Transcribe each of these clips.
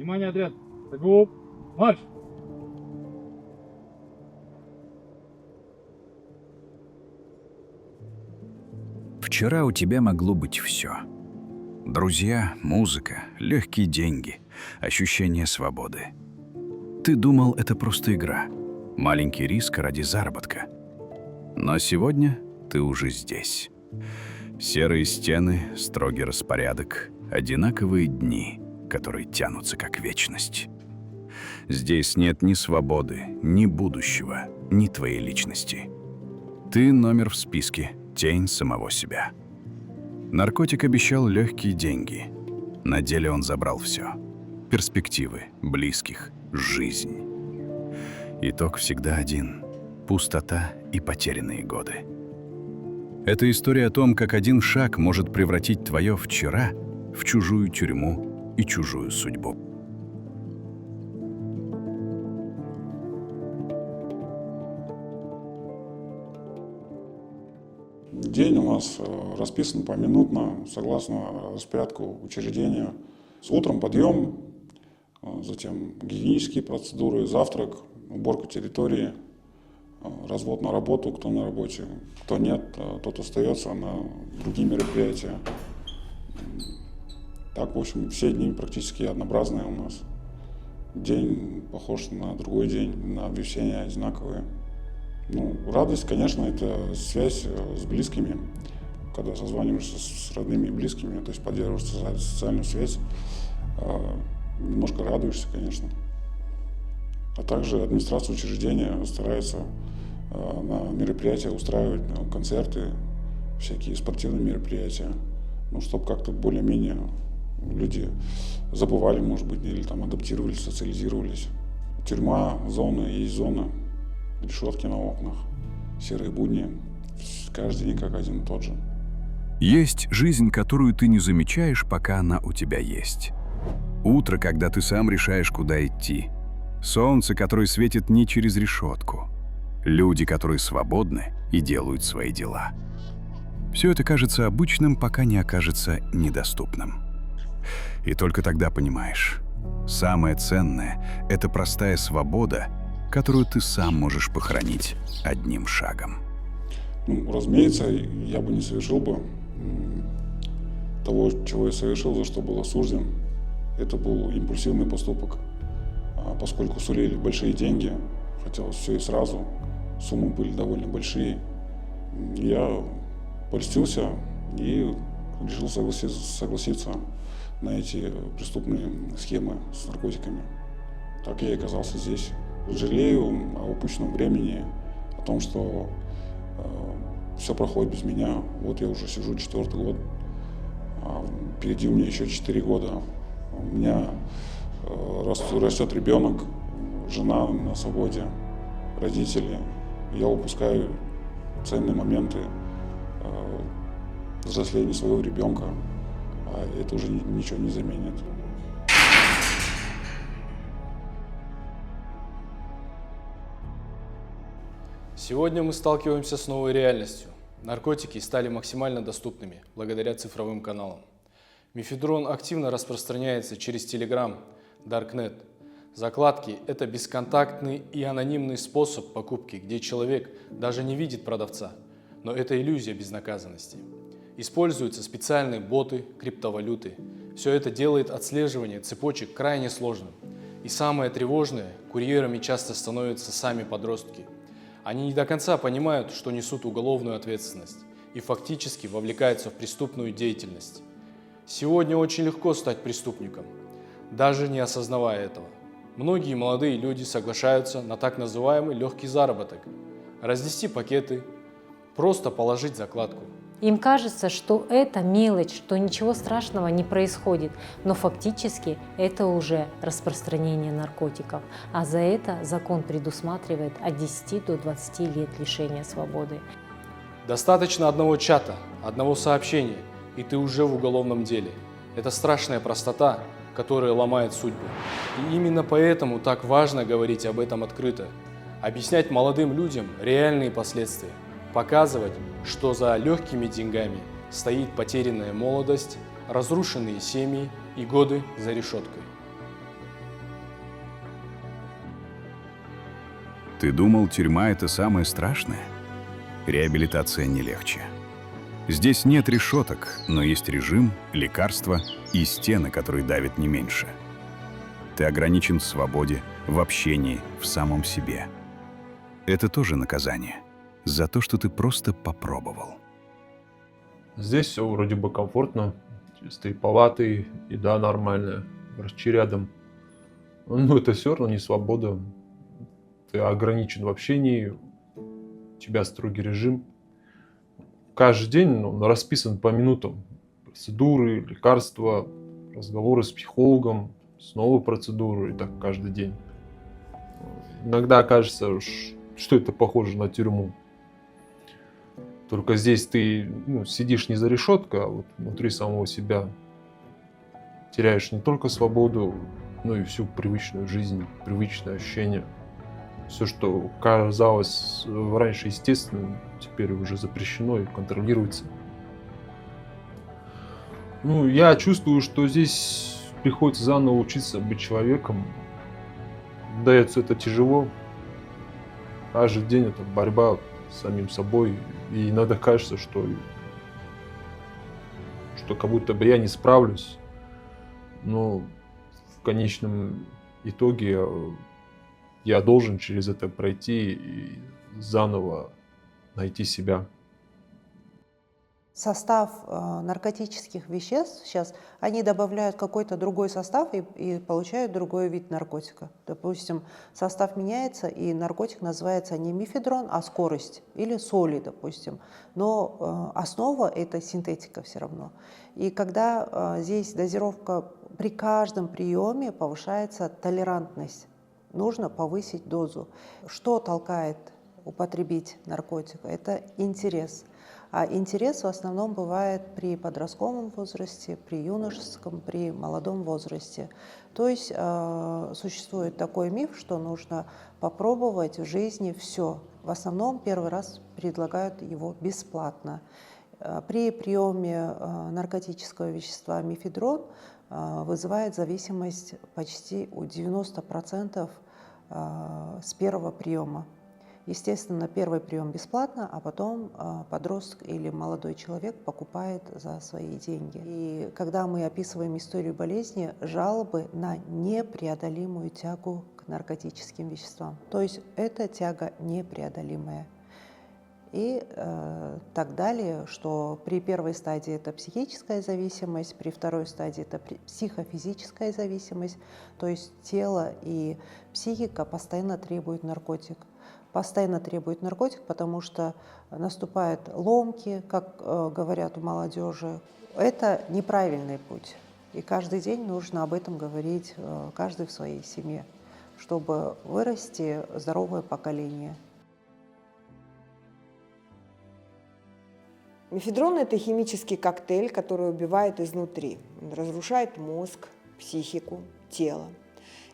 Внимание, отряд! Стрельбу! Марш! Вчера у тебя могло быть все. Друзья, музыка, легкие деньги, ощущение свободы. Ты думал, это просто игра, маленький риск ради заработка. Но сегодня ты уже здесь. Серые стены, строгий распорядок, одинаковые дни, которые тянутся как вечность. Здесь нет ни свободы, ни будущего, ни твоей личности. Ты номер в списке, тень самого себя. Наркотик обещал легкие деньги. На деле он забрал все. Перспективы, близких, жизнь. Итог всегда один – пустота и потерянные годы. Это история о том, как один шаг может превратить твое вчера в чужую тюрьму и чужую судьбу. День у нас расписан поминутно, согласно распорядку учреждения. С утром подъем, затем гигиенические процедуры, завтрак, уборка территории, развод на работу, кто на работе, кто нет, тот остается на другие мероприятия. Так, в общем, все дни практически однообразные у нас. День похож на другой день, на все одинаковые. Радость, конечно, это связь с близкими, когда созваниваешься с родными и близкими, то есть поддерживаешь социальную связь, немножко радуешься, конечно. А также администрация учреждения старается на мероприятия устраивать концерты, всякие спортивные мероприятия, чтобы как-то более-менее люди забывали, может быть, или там адаптировались, социализировались. Тюрьма, зона, есть зона. Решетки на окнах, серые будни, каждый день как один и тот же. Есть жизнь, которую ты не замечаешь, пока она у тебя есть. Утро, когда ты сам решаешь, куда идти. Солнце, которое светит не через решетку. Люди, которые свободны и делают свои дела. Все это кажется обычным, пока не окажется недоступным. И только тогда понимаешь, самое ценное — это простая свобода, которую ты сам можешь похоронить одним шагом. Разумеется, я бы не совершил бы того, чего я совершил, за что был осужден. Это был импульсивный поступок. Поскольку сулили большие деньги, хотелось все и сразу, суммы были довольно большие, я польстился и решил согласиться на эти преступные схемы с наркотиками. Так я и оказался здесь. Жалею о упущенном времени, о том, что все проходит без меня. Вот я уже сижу 4-й год, впереди у меня еще 4 года. У меня растет ребенок, жена на свободе, родители. Я упускаю ценные моменты взросления своего ребенка, а это уже ничего не заменит. Сегодня мы сталкиваемся с новой реальностью. Наркотики стали максимально доступными благодаря цифровым каналам. Мефедрон активно распространяется через Telegram, Darknet. Закладки – это бесконтактный и анонимный способ покупки, где человек даже не видит продавца, но это иллюзия безнаказанности. Используются специальные боты, криптовалюты. Все это делает отслеживание цепочек крайне сложным. И самое тревожное – курьерами часто становятся сами подростки. Они не до конца понимают, что несут уголовную ответственность и фактически вовлекаются в преступную деятельность. Сегодня очень легко стать преступником, даже не осознавая этого. Многие молодые люди соглашаются на так называемый легкий заработок – разнести пакеты, просто положить закладку. Им кажется, что это мелочь, что ничего страшного не происходит, но фактически это уже распространение наркотиков, а за это закон предусматривает от 10 до 20 лет лишения свободы. Достаточно одного чата, одного сообщения, и ты уже в уголовном деле. Это страшная простота, которая ломает судьбу. И именно поэтому так важно говорить об этом открыто, объяснять молодым людям реальные последствия, показывать, что за легкими деньгами стоит потерянная молодость, разрушенные семьи и годы за решеткой. Ты думал, тюрьма — это самое страшное? Реабилитация не легче. Здесь нет решеток, но есть режим, лекарства и стены, которые давят не меньше. Ты ограничен в свободе, в общении, в самом себе. Это тоже наказание за то, что ты просто попробовал. Здесь все вроде бы комфортно. Чистые палаты, еда нормальная, врачи рядом. Но это все равно не свобода. Ты ограничен в общении, у тебя строгий режим. Каждый день расписан по минутам. Процедуры, лекарства, разговоры с психологом, снова процедуры, и так каждый день. Иногда кажется, что это похоже на тюрьму. Только здесь ты сидишь не за решеткой, а вот внутри самого себя. Теряешь не только свободу, но и всю привычную жизнь, привычные ощущения. Все, что казалось раньше естественным, теперь уже запрещено и контролируется. Я чувствую, что здесь приходится заново учиться быть человеком. Дается это тяжело. Каждый день это борьба с самим собой. И иногда кажется, что как будто бы я не справлюсь. Но в конечном итоге я должен через это пройти и заново найти себя. Состав наркотических веществ сейчас, они добавляют какой-то другой состав и получают другой вид наркотика. Допустим, состав меняется, и наркотик называется не мефедрон, а скорость или соли, допустим. Но основа – это синтетика все равно. И когда здесь дозировка при каждом приеме повышается толерантность, нужно повысить дозу. Что толкает употребить наркотик? Это интерес. А интерес в основном бывает при подростковом возрасте, при юношеском, при молодом возрасте. То есть существует такой миф, что нужно попробовать в жизни все. В основном первый раз предлагают его бесплатно. При приеме наркотического вещества мефедрон вызывает зависимость почти у 90% с первого приема. Естественно, первый прием бесплатно, а потом подросток или молодой человек покупает за свои деньги. И когда мы описываем историю болезни, жалобы на непреодолимую тягу к наркотическим веществам. То есть эта тяга непреодолимая. И так далее, что при первой стадии это психическая зависимость, при второй стадии это психофизическая зависимость, то есть тело и психика постоянно требуют наркотик. Постоянно требует наркотик, потому что наступают ломки, как говорят у молодежи. Это неправильный путь. И каждый день нужно об этом говорить каждый в своей семье, чтобы вырасти здоровое поколение. Мефедрон – это химический коктейль, который убивает изнутри. Он разрушает мозг, психику, тело.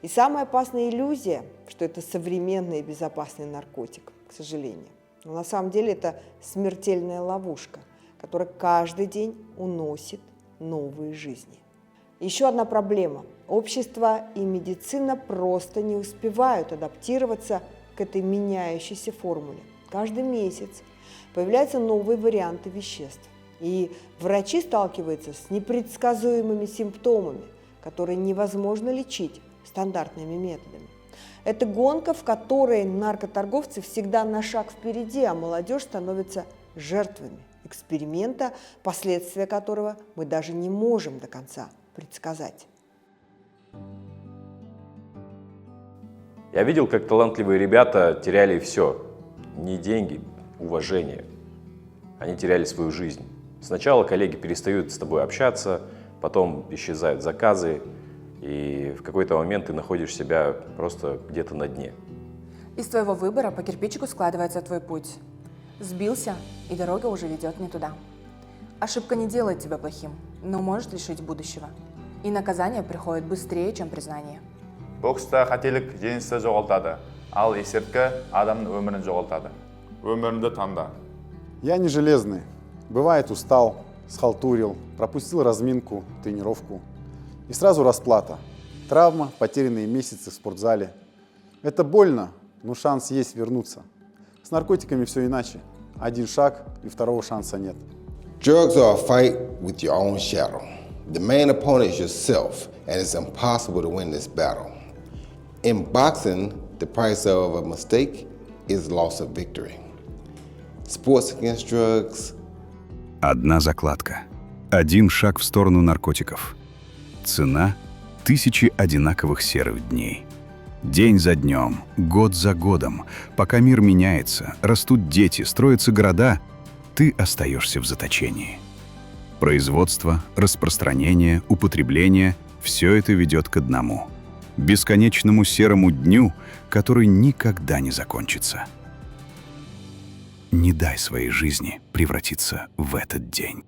И самая опасная иллюзия, что это современный и безопасный наркотик, к сожалению. Но на самом деле это смертельная ловушка, которая каждый день уносит новые жизни. Еще одна проблема. Общество и медицина просто не успевают адаптироваться к этой меняющейся формуле. Каждый месяц появляются новые варианты веществ. И врачи сталкиваются с непредсказуемыми симптомами, которые невозможно лечить стандартными методами. Это гонка, в которой наркоторговцы всегда на шаг впереди, а молодежь становится жертвами эксперимента, последствия которого мы даже не можем до конца предсказать. Я видел, как талантливые ребята теряли все. Не деньги, уважение. Они теряли свою жизнь. Сначала коллеги перестают с тобой общаться, потом исчезают заказы, и в какой-то момент ты находишь себя просто где-то на дне. Из твоего выбора по кирпичику складывается твой путь. Сбился, и дорога уже ведет не туда. Ошибка не делает тебя плохим, но может лишить будущего. И наказание приходит быстрее, чем признание. Бокста қателік жеңісті жоғалтады, ал есірткі адамның өмірін жоғалтады. Өміріңді таңда. Я не железный. Бывает, устал, схалтурил, пропустил разминку, тренировку. И сразу расплата. Травма, потерянные месяцы в спортзале. Это больно, но шанс есть вернуться. С наркотиками все иначе. Один шаг, и второго шанса нет. Drugs are a fight with your own shadow. The main opponent is yourself, and it's impossible to win this battle. In boxing, the price of a mistake is loss of victory. Sports against drugs. Одна закладка. Один шаг в сторону наркотиков. Цена – 1000 одинаковых серых дней. День за днем, год за годом, пока мир меняется, растут дети, строятся города, ты остаешься в заточении. Производство, распространение, употребление – все это ведет к одному – бесконечному серому дню, который никогда не закончится. Не дай своей жизни превратиться в этот день.